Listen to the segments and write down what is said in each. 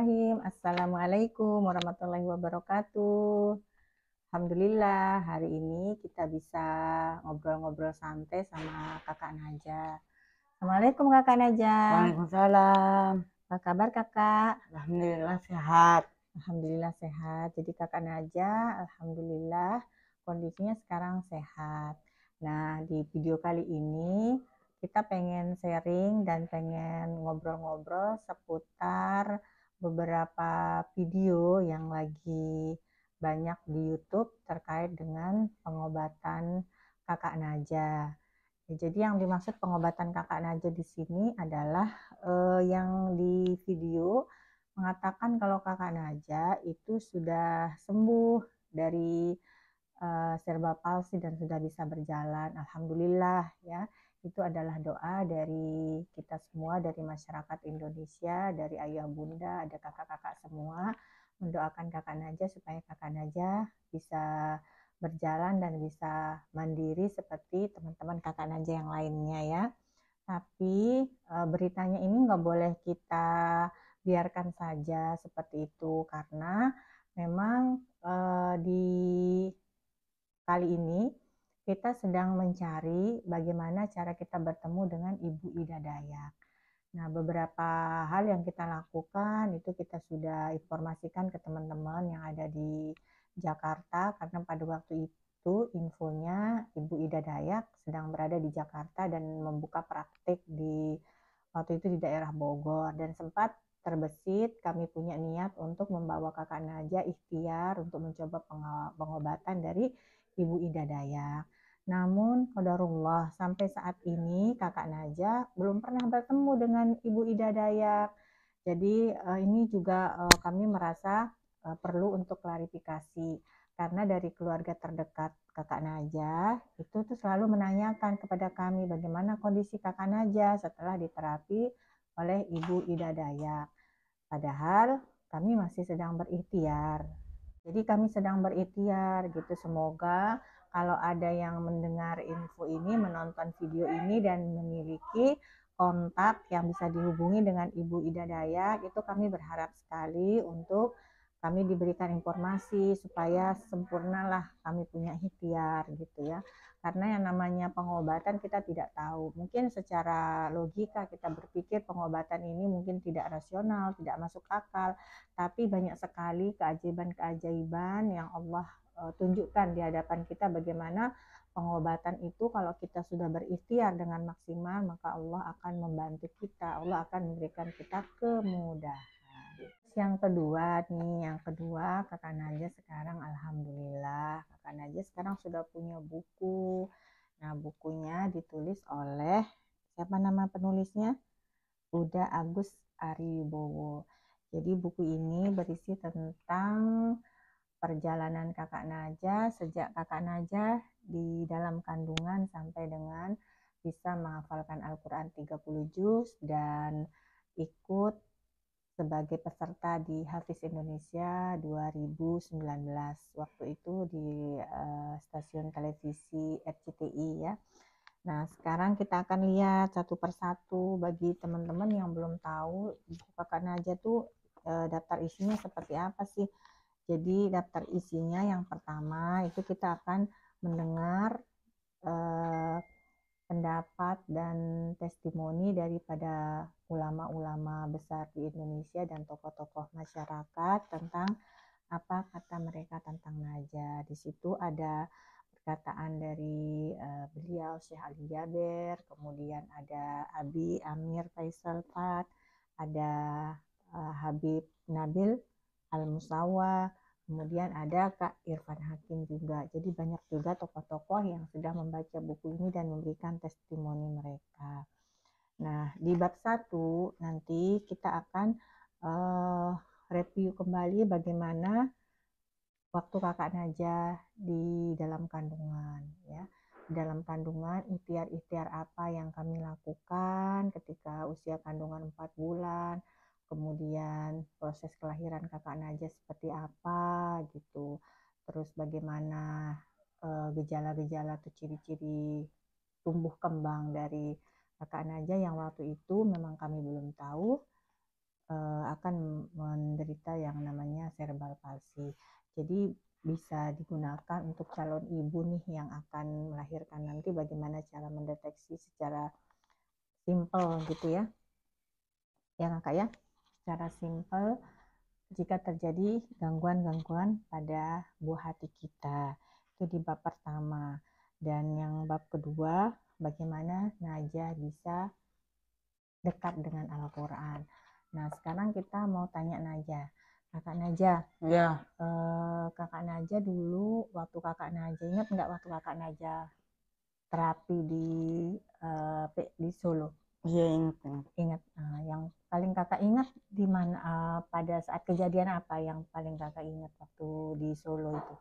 Bismillahirrahmanirrahim. Assalamualaikum warahmatullahi wabarakatuh. Alhamdulillah hari ini kita bisa ngobrol-ngobrol santai sama Kakak Naja. Assalamualaikum Kakak Naja. Waalaikumsalam. Apa kabar Kakak? Alhamdulillah sehat. Alhamdulillah sehat. Jadi Kakak Naja, alhamdulillah kondisinya sekarang sehat. Nah, di video kali ini kita pengen sharing dan pengen ngobrol-ngobrol seputar beberapa video yang lagi banyak di YouTube terkait dengan pengobatan Kakak Naja. Jadi yang dimaksud pengobatan Kakak Naja di sini adalah yang di video mengatakan kalau Kakak Naja itu sudah sembuh dari serba palsi dan sudah bisa berjalan. Alhamdulillah ya. Itu adalah doa dari kita semua, dari masyarakat Indonesia, dari ayah bunda, ada kakak-kakak semua mendoakan Kakak Naja supaya Kakak Naja bisa berjalan dan bisa mandiri seperti teman-teman Kakak Naja yang lainnya ya. Tapi beritanya ini nggak boleh kita biarkan saja seperti itu karena memang di kali ini kita sedang mencari bagaimana cara kita bertemu dengan Ibu Ida Dayak. Nah, beberapa hal yang kita lakukan itu kita sudah informasikan ke teman-teman yang ada di Jakarta karena pada waktu itu infonya Ibu Ida Dayak sedang berada di Jakarta dan membuka praktik di waktu itu di daerah Bogor dan sempat terbesit kami punya niat untuk membawa Kakak Naja ikhtiar untuk mencoba pengobatan dari Ibu Ida Dayak. Namun qadarullah sampai saat ini Kakak Naja belum pernah bertemu dengan Ibu Ida Dayak. Jadi ini juga kami merasa perlu untuk klarifikasi karena dari keluarga terdekat Kakak Naja itu tuh selalu menanyakan kepada kami bagaimana kondisi Kakak Naja setelah diterapi oleh Ibu Ida Dayak. Padahal kami masih sedang berikhtiar. Jadi kami sedang berikhtiar gitu. Semoga kalau ada yang mendengar info ini, menonton video ini dan memiliki kontak yang bisa dihubungi dengan Ibu Ida Dayak, itu kami berharap sekali untuk kami diberikan informasi supaya sempurnalah kami punya ikhtiar gitu ya. Karena yang namanya pengobatan kita tidak tahu. Mungkin secara logika kita berpikir pengobatan ini mungkin tidak rasional, tidak masuk akal. Tapi banyak sekali keajaiban-keajaiban yang Allah tunjukkan di hadapan kita bagaimana pengobatan itu kalau kita sudah berikhtiar dengan maksimal maka Allah akan membantu kita, Allah akan memberikan kita kemudahan. Yang kedua Kakak Naja sekarang alhamdulillah Kakak Naja sekarang sudah punya buku. Nah, bukunya ditulis oleh siapa nama penulisnya? Uda Agus Aribowo. Jadi buku ini berisi tentang perjalanan Kakak Naja sejak Kakak Naja di dalam kandungan sampai dengan bisa menghafalkan Al-Quran 30 juz dan ikut sebagai peserta di Hafiz Indonesia 2019 waktu itu di stasiun televisi RCTI ya. Nah, sekarang kita akan lihat satu persatu bagi teman-teman yang belum tahu buku Kakak Naja tuh daftar isinya seperti apa sih. Jadi daftar isinya yang pertama itu kita akan mendengar pendapat dan testimoni daripada ulama-ulama besar di Indonesia dan tokoh-tokoh masyarakat tentang apa kata mereka tentang Naja. Di situ ada perkataan dari beliau Syekh Ali Jaber, kemudian ada Abi Amir Faisal Fat, ada Habib Nabil Al-Musawa, kemudian ada Kak Irfan Hakim juga. Jadi banyak juga tokoh-tokoh yang sudah membaca buku ini dan memberikan testimoni mereka. Nah, di bab 1 nanti kita akan review kembali bagaimana waktu Kakak Naja di dalam kandungan ya. Di dalam kandungan ikhtiar-ikhtiar apa yang kami lakukan ketika usia kandungan 4 bulan, kemudian proses kelahiran Kakak Naja seperti apa gitu. Terus bagaimana gejala-gejala atau ciri-ciri tumbuh kembang dari Kakak Naja yang waktu itu memang kami belum tahu akan kita yang namanya cerebral palsy. Jadi bisa digunakan untuk calon ibu nih yang akan melahirkan nanti, bagaimana cara mendeteksi secara simple gitu ya kakak ya, secara simple jika terjadi gangguan-gangguan pada buah hati kita. Itu di bab pertama. Dan yang bab kedua, bagaimana Najah bisa dekat dengan Al-Quran. Nah, sekarang kita mau tanya Najah. Kakak Najah, Ya, kakak Najah dulu, waktu kakak Najah, ingat nggak waktu kakak Najah terapi di Solo? iya ingat. Ingat. Yang paling kakak ingat di mana, pada saat kejadian apa yang paling kakak ingat waktu di Solo itu?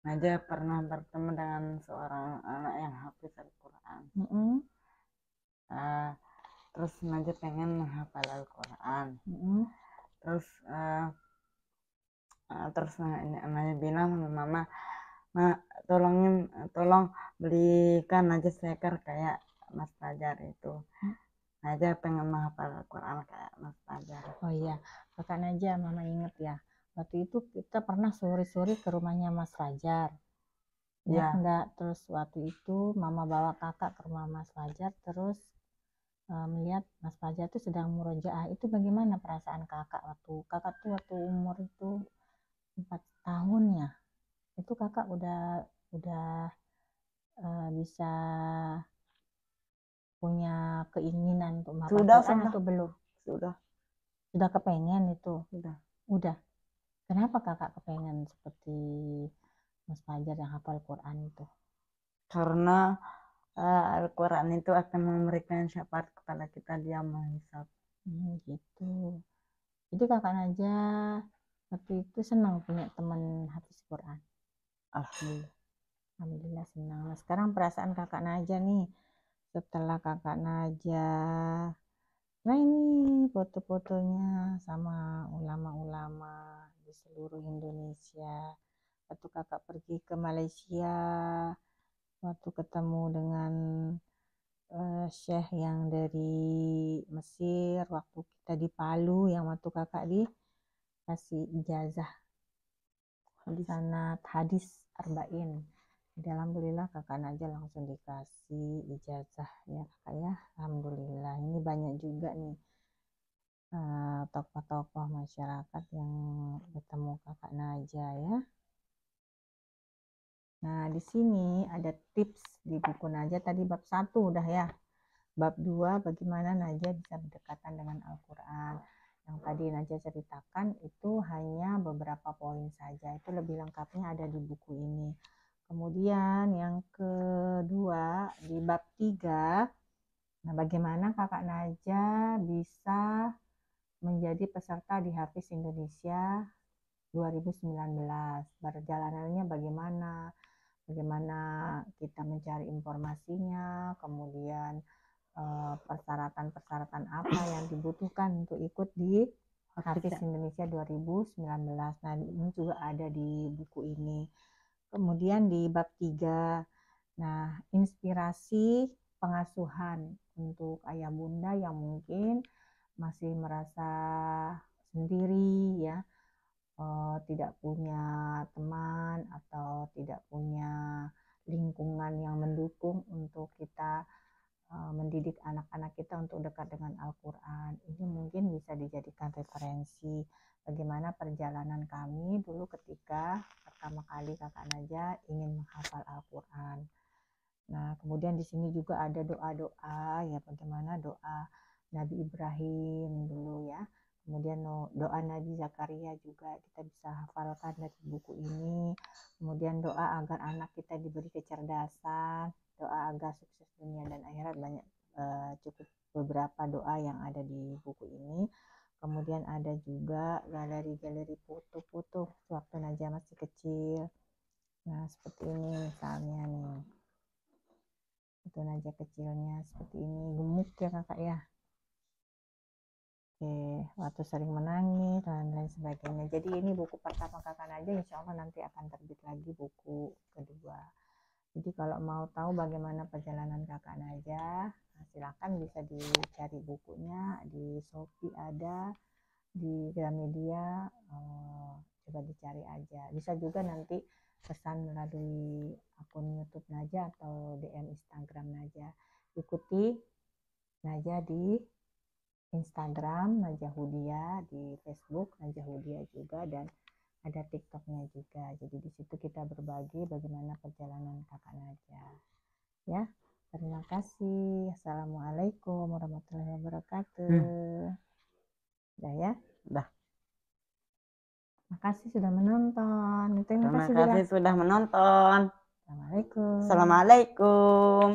Najah pernah bertemu dengan seorang anak yang hafiz Al-Quran. Mm-mm. Uh, terus Najah pengen menghafal Al-Quran. Mm-mm. Terus Najah bilang sama mama, tolong belikan Najah seker kayak Mas Fajar itu. Najah pengen menghafal Al-Quran kayak Mas Fajar. Oh iya, kakak Najah, mama inget ya. Waktu itu kita pernah sore-sore ke rumahnya Mas Fajar. Ingat Ya, enggak? Terus waktu itu mama bawa kakak ke rumah Mas Fajar, terus melihat Mas Fajar itu sedang murojaah. Itu bagaimana perasaan kakak waktu umur itu 4 tahun ya? Itu kakak udah bisa punya keinginan untuk menghafal Quran atau belum? sudah. Sudah kepengen itu? Sudah. Udah. Kenapa kakak kepengen seperti Mas Fajar yang hafal Quran itu? Karena Al-Quran itu akan memberikan syafaat kepada kita, dia menghisap. Gitu. Jadi kakak Najah waktu itu senang punya teman hafiz Quran. Alhamdulillah. Alhamdulillah senang. Nah, sekarang perasaan kakak Najah nih setelah kakak Najah, nah ini foto-fotonya sama ulama-ulama di seluruh Indonesia. Waktu kakak pergi ke Malaysia, waktu ketemu dengan Syekh yang dari Mesir, waktu kita di Palu, yang waktu kakak dikasih ijazah sanad hadis arba'in. Jadi alhamdulillah kakak Najah langsung dikasih ijazah ya kakak ya. Alhamdulillah. Ini banyak juga nih tokoh-tokoh masyarakat yang bertemu kakak Najah ya. Nah, di sini ada tips di buku Najah tadi bab 1 udah ya. Bab 2 bagaimana Najah bisa berdekatan dengan Al-Quran. Yang tadi Najah ceritakan itu hanya beberapa poin saja. Itu lebih lengkapnya ada di buku ini. Kemudian yang kedua di bab 3, nah bagaimana kakak Najah bisa menjadi peserta di Hafiz Indonesia 2019. Perjalanannya bagaimana kita mencari informasinya, kemudian persyaratan-persyaratan apa yang dibutuhkan untuk ikut di Hafiz Indonesia 2019. Nah, ini juga ada di buku ini. Kemudian di bab 3, nah inspirasi pengasuhan untuk ayah bunda yang mungkin masih merasa sendiri ya, tidak punya teman atau tidak punya lingkungan yang mendukung untuk kita mendidik anak-anak kita untuk dekat dengan Al-Quran. Ini mungkin bisa dijadikan referensi bagaimana perjalanan kami dulu ketika pertama kali kakak Najah ingin menghafal Al-Quran. Nah, kemudian di sini juga ada doa-doa ya, bagaimana doa Nabi Ibrahim dulu ya. Kemudian doa Nabi Zakaria juga kita bisa hafalkan dari buku ini. Kemudian doa agar anak kita diberi kecerdasan, doa agar sukses dunia dan akhirat, banyak cukup beberapa doa yang ada di buku ini. Kemudian ada juga galeri-galeri foto-foto waktu Najah masih kecil. Nah, seperti ini misalnya nih. Itu Najah kecilnya seperti ini, gemuk ya kakak ya. Oke, waktu sering menangis dan lain sebagainya. Jadi ini buku pertama kakak Najah, insya Allah nanti akan terbit lagi buku kedua. Jadi kalau mau tahu bagaimana perjalanan kakak Najah, silakan bisa dicari bukunya di Shopee ada, di Gramedia, coba dicari aja. Bisa juga nanti pesan melalui akun YouTube Naja atau DM Instagram Naja. Ikuti Naja di Instagram Naja Hudia, di Facebook Naja Hudia juga, dan ada TikToknya juga. Jadi di situ kita berbagi bagaimana perjalanan kakak Naja. Ya, terima kasih. Assalamualaikum warahmatullahi wabarakatuh. Udah ya? Udah. Makasih sudah menonton. Terima Terima kasih kasih sudah menonton. Assalamualaikum. Assalamualaikum.